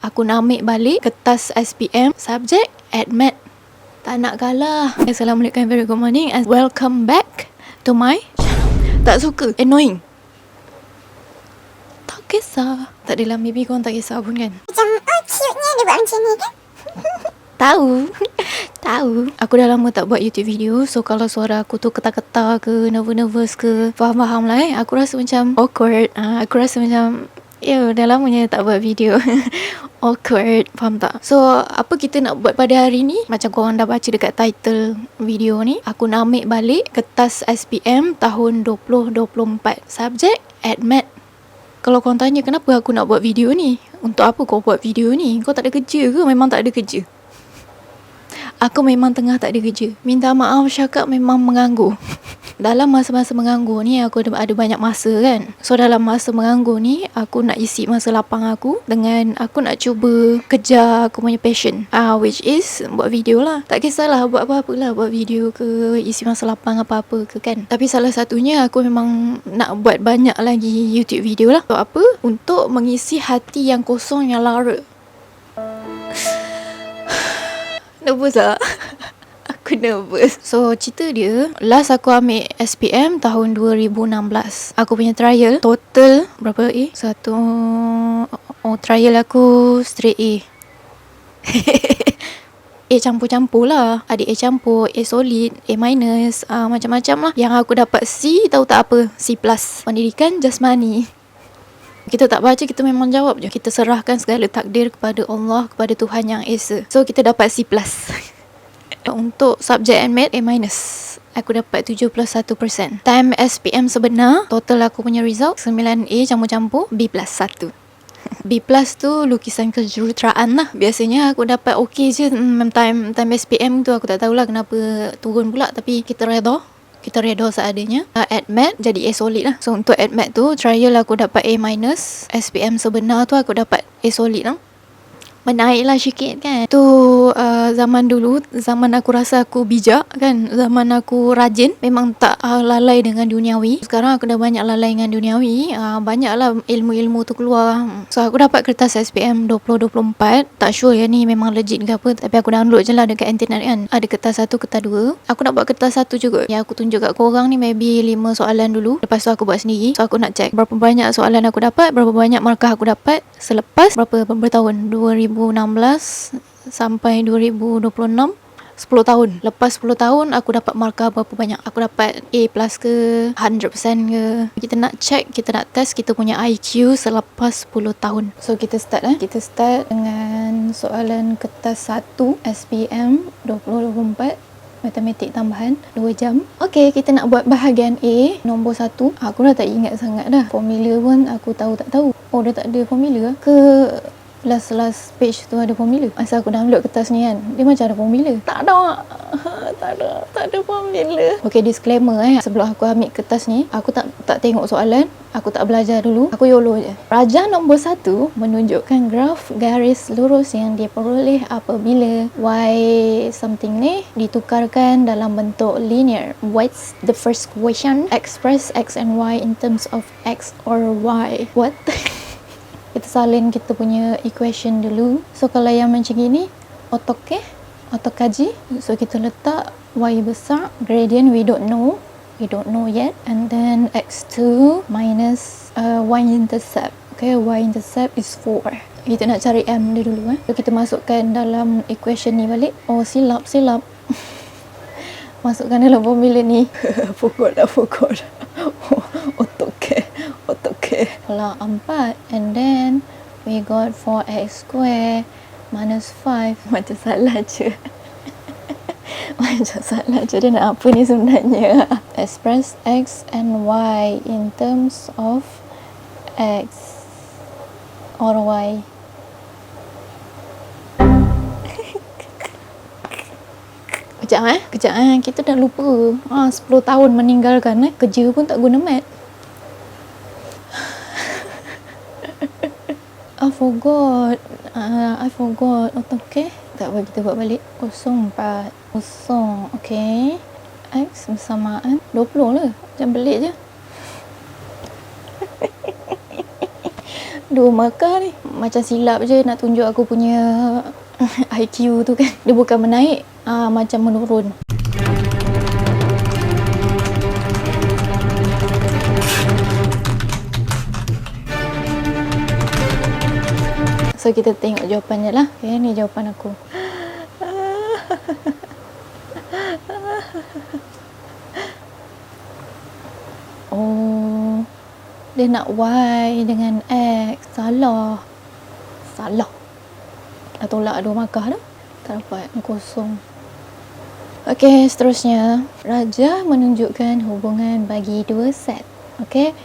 Aku nak ambil balik kertas SPM, subjek AdMed. Tak nak kalah. Assalamualaikum, very good morning and welcome back to my channel. Tak suka, annoying. Tak kisah. Tak adalah, maybe korang tak kisah pun kan. Macam, oh cute-nya dia buat macam ni kan. Tahu. Tahu. Aku dah lama tak buat YouTube video. So kalau suara aku tu ketar-ketar ke, nervous ke, faham-faham lah Aku rasa macam awkward. Aku rasa macam dah lamanya tak buat video. Awkward, faham tak? So apa kita nak buat pada hari ni? Macam korang dah baca dekat title video ni, aku nak ambil balik kertas SPM tahun 2024, subjek AdMed. Kalau korang tanya kenapa aku nak buat video ni, untuk apa kau buat video ni? Kau tak ada kerja ke? Memang tak ada kerja. Aku memang tengah tak ada kerja. Minta maaf cakap memang menganggur. Dalam masa-masa menganggur ni, aku ada banyak masa kan. So dalam masa menganggur ni, aku nak isi masa lapang aku dengan aku nak cuba kejar aku punya passion, which is buat video lah. Tak kisahlah buat apa-apa lah, buat video ke, isi masa lapang apa-apa ke kan. Tapi salah satunya aku memang nak buat banyak lagi YouTube video lah. Untuk apa? Untuk mengisi hati yang kosong, yang lara. Nervous lah. Aku nervous. So cerita dia, last aku ambil SPM tahun 2016. Aku punya trial total berapa A? Trial aku straight A. A campur-campur lah. Ada A campur, A solid, A minus, macam-macam lah. Yang aku dapat C, tahu tak apa? C+. Pendidikan jasmani. Kita tak baca, kita memang jawab je. Kita serahkan segala takdir kepada Allah, kepada Tuhan Yang Esa. So kita dapat C+. Untuk subjek AdMed, A-. Aku dapat 71%. Time SPM sebenar, total aku punya result 9A campur-campur, B+1. B+ tu lukisan kejuruteraan lah. Biasanya aku dapat okey je. Time SPM tu aku tak tahulah kenapa turun pula. Tapi kita reda seadanya. AdMed jadi A solid lah. So untuk AdMed tu, trial aku dapat A-. SPM sebenar tu aku dapat A solid lah. Menaik lah sikit kan. Tu zaman dulu, zaman aku rasa aku bijak kan, zaman aku rajin, memang tak lalai dengan duniawi. Sekarang aku dah banyak lalai dengan duniawi. Banyaklah ilmu-ilmu tu keluar. So aku dapat kertas SPM 2024. Tak sure yang ni memang legit ke apa, tapi aku download je lah dekat internet kan. Ada kertas 1, kertas 2. Aku nak buat kertas 1 juga. Yang aku tunjuk kat korang ni maybe 5 soalan dulu. Lepas tu aku buat sendiri. So aku nak check berapa banyak soalan aku dapat, berapa banyak markah aku dapat selepas berapa tahun, 2016 sampai 2026, 10 tahun. Lepas 10 tahun aku dapat markah berapa banyak. Aku dapat A+ ke, 100% ke. Kita nak check, kita nak test kita punya IQ selepas 10 tahun. So kita start Kita start dengan soalan kertas 1 SPM 2024, matematik tambahan 2 jam. Okay, kita nak buat bahagian A, nombor 1. Aku dah tak ingat sangat dah. Formula pun aku tahu tak tahu. Oh, dah tak ada formula ke? Last page tu ada formula. Masa aku download kertas ni kan, dia macam ada formula. Tak ada formula. Okay, disclaimer sebelum aku ambil kertas ni, aku tak tengok soalan, aku tak belajar dulu, aku YOLO je. Rajah nombor 1 menunjukkan graf garis lurus yang diperoleh apabila y something ni ditukarkan dalam bentuk linear. What's the first question? Express x and y in terms of x or y. What? Kita salin kita punya equation dulu. So kalau yang macam gini, auto kaji. So kita letak y besar, gradient we don't know yet, and then x2 minus y-intercept. Okay, y-intercept is 4. Kita nak cari m dia dulu. So kita masukkan dalam equation ni balik. Oh, silap masukkan dalam formula ni. Forgot. AutoCAD pula 4, and then we got 4x square minus 5. Macam salah je. Dia nak apa ni sebenarnya? Express x and y in terms of x or y. Kejap kita dah lupa. 10 tahun meninggalkan kerja pun tak guna mat. I forgot. Okay. Tak apa, kita buat balik. 0,4. Okay. X bersamaan 20 lah. Macam belik je. 2 markah ni. Macam silap je nak tunjuk aku punya IQ tu kan. Dia bukan menaik, macam menurun. So kita tengok jawapannya lah. Okay, ni jawapan aku. Oh, dia nak Y dengan X. Salah. Dah tolak 2 markah dah. Tak dapat, kosong. Okey, seterusnya. Raja menunjukkan hubungan bagi 2 set. Okey.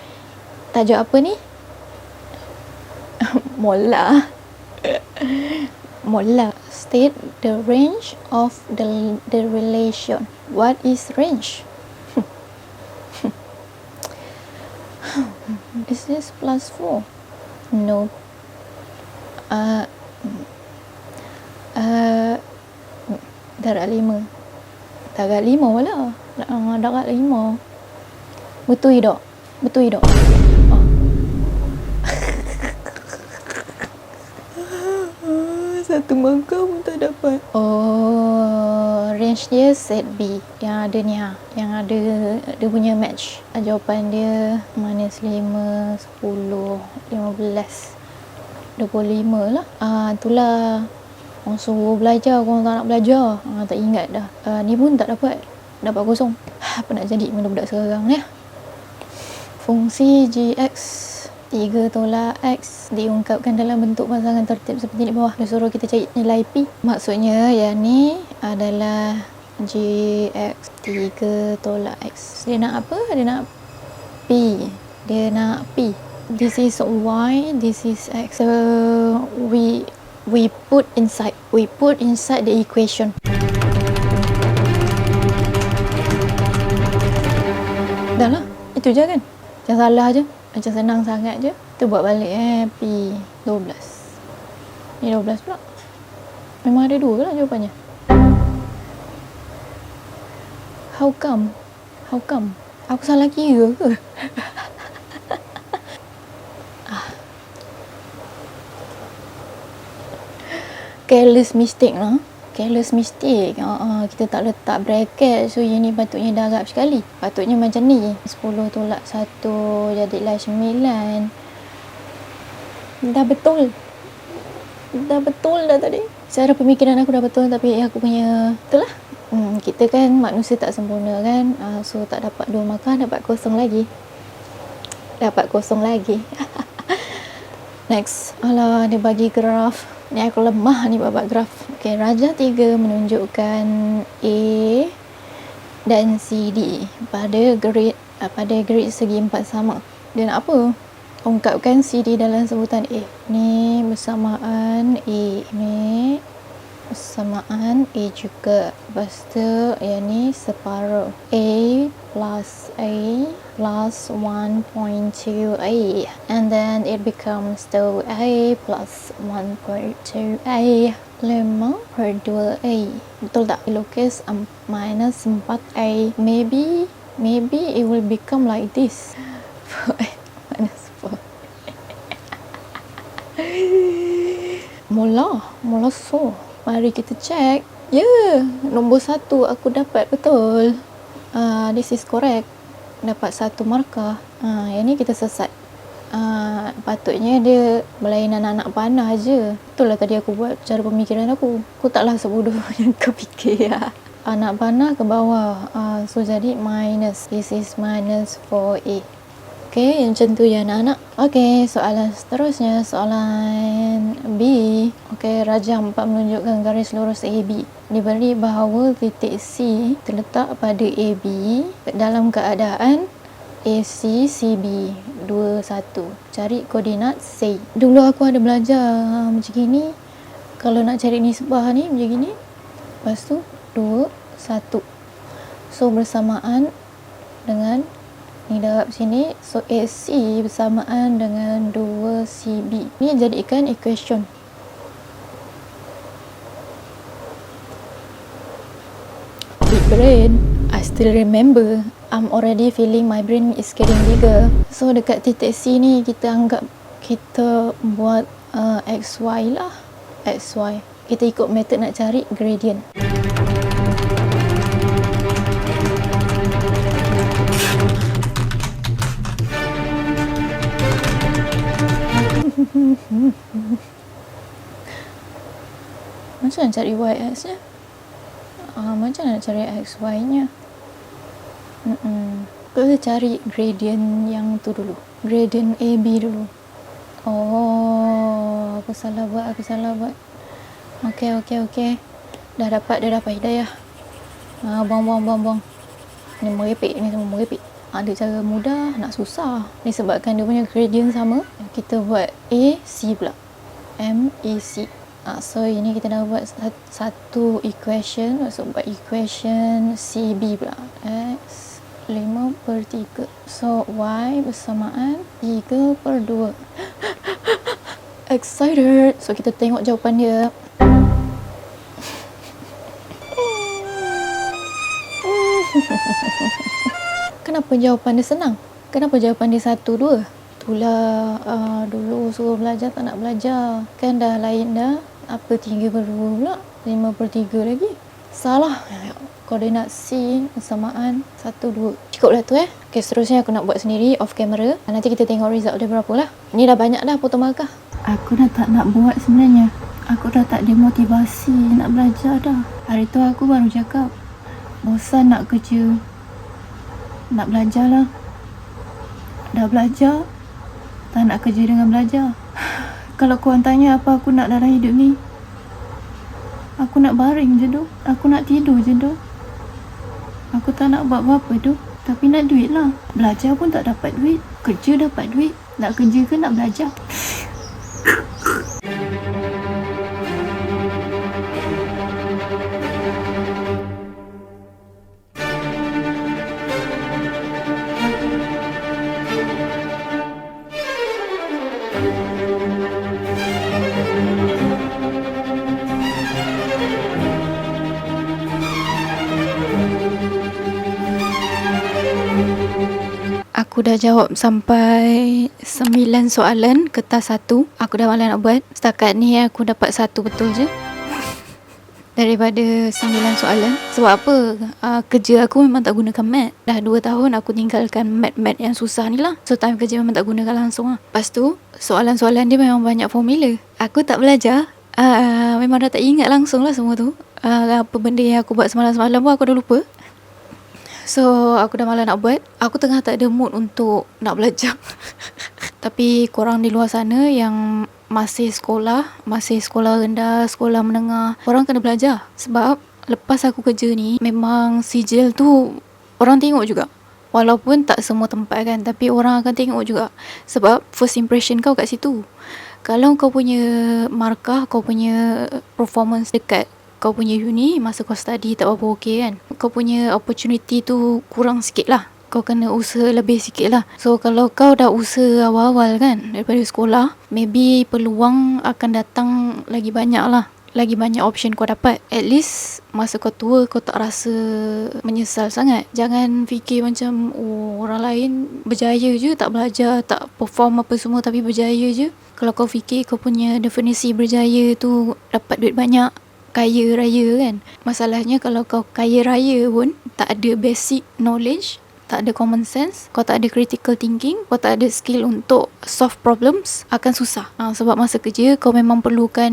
Tajuk apa ni? Mola. State the range of the relation. What is range? Is this +4? No. Darab 5. Darab 5 pula. Darab 5. Betul tak? Satu markah pun tak dapat. Oh, range dia set B. Yang ada ni yang ada dia punya match. Jawapan dia -5, 10, 15, 25 lah. Itulah. Orang suruh belajar, orang tak nak belajar. Tak ingat dah. Ni pun tak dapat. Dapat kosong. Apa nak jadi budak-budak sekarang ni? Fungsi Gx 3 tolak X diungkapkan dalam bentuk pasangan tertib seperti di bawah. Dia suruh kita cari nilai P. Maksudnya yang ni adalah Gx 3 tolak X. Dia nak apa? Dia nak P. This is Y, this is X. So we put inside the equation. Dah lah. Itu je kan? Jangan salah je. Macam senang sangat je. Kita buat balik P 12. Ni 12 pula. Memang ada 2 ke lah jawapannya. How come? Aku salah kira ke? Careless mistake lah. Kita tak letak bracket. So yang ni patutnya darab sekali. Patutnya macam ni. 10 tolak 1 jadilah 9. Dah betul dah tadi. Cara pemikiran aku dah betul. Tapi aku punya itulah. Kita kan manusia tak sempurna kan. So tak dapat 2 markah. Dapat kosong lagi. Next. Alah, dia bagi graf. Ni aku lemah ni babak graf. Okey, Raja 3 menunjukkan A dan CD pada grid segi 4 sama. Dia nak apa? Ungkapkan CD dalam sebutan A. Ni bersamaan A. Ni bersamaan A juga. Lepas tu yang ni separuh. A plus 1.2A, and then it becomes 2A plus 1.2A. 5/2A. Betul tak? Lukis minus 4A. Maybe it will become like this. 4A minus 4. Mula so. Mari kita check. Nombor 1 aku dapat betul. This is correct. Dapat 1 markah. Yang ni kita sesat. Patutnya dia berlainan anak panah je. Betul lah tadi aku buat cara pemikiran aku. Aku taklah sebodoh yang kau fikir. Anak panah ke bawah. So jadi minus. This is minus 4A. Okay, macam tu ya anak-anak. Okay, soalan seterusnya. Soalan B. Okay, Raja 4 menunjukkan garis lurus AB. Diberi bahawa titik C terletak pada AB dalam keadaan AC CB 21. Cari koordinat C. Dulu aku ada belajar macam gini. Kalau nak cari nisbah ni macam gini. Lepas tu 2, 1. So bersamaan dengan ni darab sini. So AC bersamaan dengan 2CB. Ni jadikan equation. Big brain. I still remember. I'm already feeling my brain is getting bigger. So dekat titik C ni kita Kita buat XY lah. XY. Kita ikut method nak cari gradient. Macam nak cari YX nya? Macam nak cari XY nya? Kita cari gradient yang tu dulu. Gradient AB dulu. Oh, aku salah buat. Okey. Dah dapat hidayah. Buang. Ni merepek, ni semua merepek. Ada cara mudah, nak susah. Disebabkan dia punya gradient sama, kita buat A, C pula. M, A, C. So ini kita dah buat satu equation. So buat equation CB pula. X 5/3. So Y bersamaan 3/2. Excited. So kita tengok jawapan dia. Kenapa jawapan dia senang? Kenapa jawapan dia 1, 2? Itulah dulu suruh belajar tak nak belajar. Kan dah lain dah. Apa 3/2 pula? 5/3 lagi. Salah. Koordinat C bersamaan 1, 2. Cukup dah tu Okay, seterusnya aku nak buat sendiri off camera. Nanti kita tengok result dia berapa lah. Ni dah banyak dah potong markah. Aku dah tak nak buat sebenarnya. Aku dah tak ada motivasi nak belajar dah. Hari tu aku baru cakap, bosan nak kerja. Nak belajar lah. Dah belajar, tak nak kerja dengan belajar. Kalau korang tanya apa aku nak dalam hidup ni, aku nak baring je tu. Aku nak tidur je tu. Aku tak nak buat apa-apa tu. Tapi nak duit lah. Belajar pun tak dapat duit. Kerja dapat duit. Nak kerja ke nak belajar? Aku dah jawab sampai 9 soalan kertas 1. Aku dah malas nak buat. Setakat ni aku dapat 1 betul je daripada 9 soalan. Sebab apa? Kerja aku memang tak gunakan mat. Dah 2 tahun aku tinggalkan mat yang susah ni lah. So time kerja memang tak gunakan langsung lah. Lepas tu soalan-soalan dia memang banyak formula. Aku tak belajar. Memang dah tak ingat langsung lah semua tu. Apa benda yang aku buat semalam-semalam pun aku dah lupa. So aku dah malas nak buat. Aku tengah tak ada mood untuk nak belajar. Tapi korang di luar sana yang masih sekolah rendah, sekolah menengah, korang kena belajar. Sebab lepas aku kerja ni, memang sijil tu orang tengok juga. Walaupun tak semua tempat kan, tapi orang akan tengok juga. Sebab first impression kau kat situ. Kalau kau punya markah, kau punya performance dekat kau punya uni, masa kau study tak berapa okey kan, kau punya opportunity tu kurang sikit lah. Kau kena usaha lebih sikit lah. So kalau kau dah usaha awal-awal kan daripada sekolah, maybe peluang akan datang lagi banyak lah. Lagi banyak option kau dapat. At least masa kau tua, kau tak rasa menyesal sangat. Jangan fikir macam orang lain berjaya je, tak belajar, tak perform apa semua tapi berjaya je. Kalau kau fikir kau punya definisi berjaya tu dapat duit banyak, kaya raya kan. Masalahnya kalau kau kaya raya pun tak ada basic knowledge, tak ada common sense, kau tak ada critical thinking, kau tak ada skill untuk solve problems, akan susah. Sebab masa kerja kau memang perlukan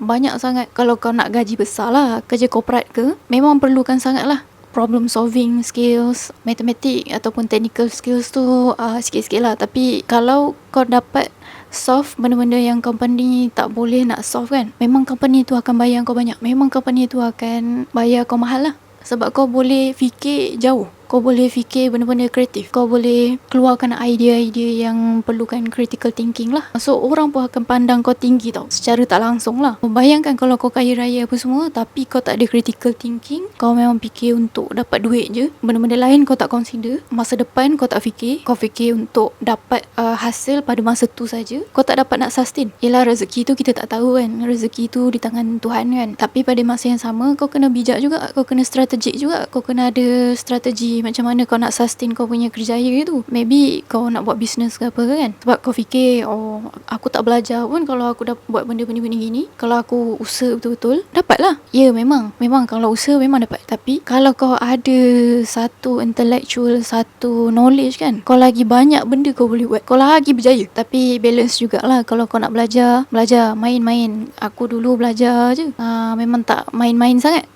banyak sangat. Kalau kau nak gaji besar lah, kerja corporate ke, memang perlukan sangat lah problem solving skills, matematik ataupun technical skills tu sikit-sikit lah. Tapi kalau kau dapat solve benda-benda yang company tak boleh nak solve kan, memang company tu akan bayar kau banyak. Memang company tu akan bayar kau mahal lah. Sebab kau boleh fikir jauh, kau boleh fikir benda-benda kreatif, kau boleh keluarkan idea-idea yang perlukan critical thinking lah. So orang pun akan pandang kau tinggi tau, secara tak langsung lah. Bayangkan kalau kau kaya raya apa semua tapi kau tak ada critical thinking, kau memang fikir untuk dapat duit je, benda-benda lain kau tak consider, masa depan kau tak fikir, kau fikir untuk dapat hasil pada masa tu saja, kau tak dapat nak sustain. Yelah, rezeki tu kita tak tahu kan, rezeki tu di tangan Tuhan kan. Tapi pada masa yang sama kau kena bijak juga, kau kena strategik juga, kau kena ada strategi macam mana kau nak sustain kau punya kerjaya tu. Maybe kau nak buat business ke apa kan. Sebab kau fikir, oh aku tak belajar pun kalau aku dah buat benda-benda gini, kalau aku usaha betul-betul, dapat lah. Ya memang kalau usaha memang dapat. Tapi kalau kau ada satu intellectual, satu knowledge kan, kau lagi banyak benda kau boleh buat, kau lagi berjaya. Tapi balance jugalah. Kalau kau nak belajar main-main. Aku dulu belajar je, memang tak main-main sangat,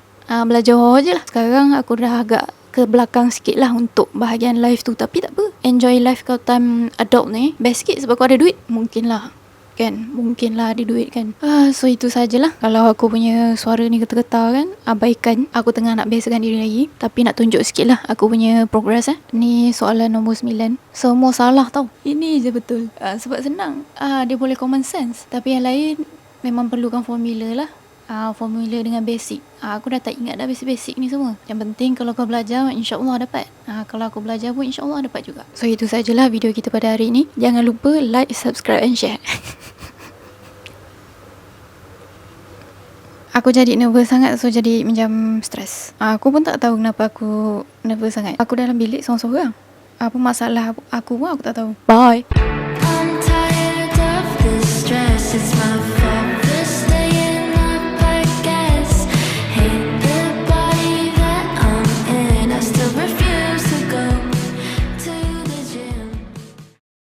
belajar je lah. Sekarang aku dah agak ke belakang sikit lah untuk bahagian life tu. Tapi tak apa, enjoy life kau time adult ni best sikit sebab kau ada duit. Mungkinlah ada duit kan. So itu sajalah. Kalau aku punya suara ni getar-getar kan, abaikan. Aku tengah nak biasakan diri lagi. Tapi nak tunjuk sikit lah aku punya progress. Ni soalan nombor 9. Semua salah tau. Ini je betul. Sebab senang. Dia boleh common sense. Tapi yang lain memang perlukan formula lah. Formula dengan basic. Aku dah tak ingat dah basic-basic ni semua. Yang penting kalau kau belajar, insyaAllah dapat. Kalau aku belajar pun insyaAllah dapat juga. So itu sajalah video kita pada hari ni. Jangan lupa like, subscribe and share. Aku jadi nervous sangat. So jadi macam stress. Aku pun tak tahu kenapa aku nervous sangat. Aku dalam bilik seorang-seorang. Apa masalah aku pun aku tak tahu. Bye.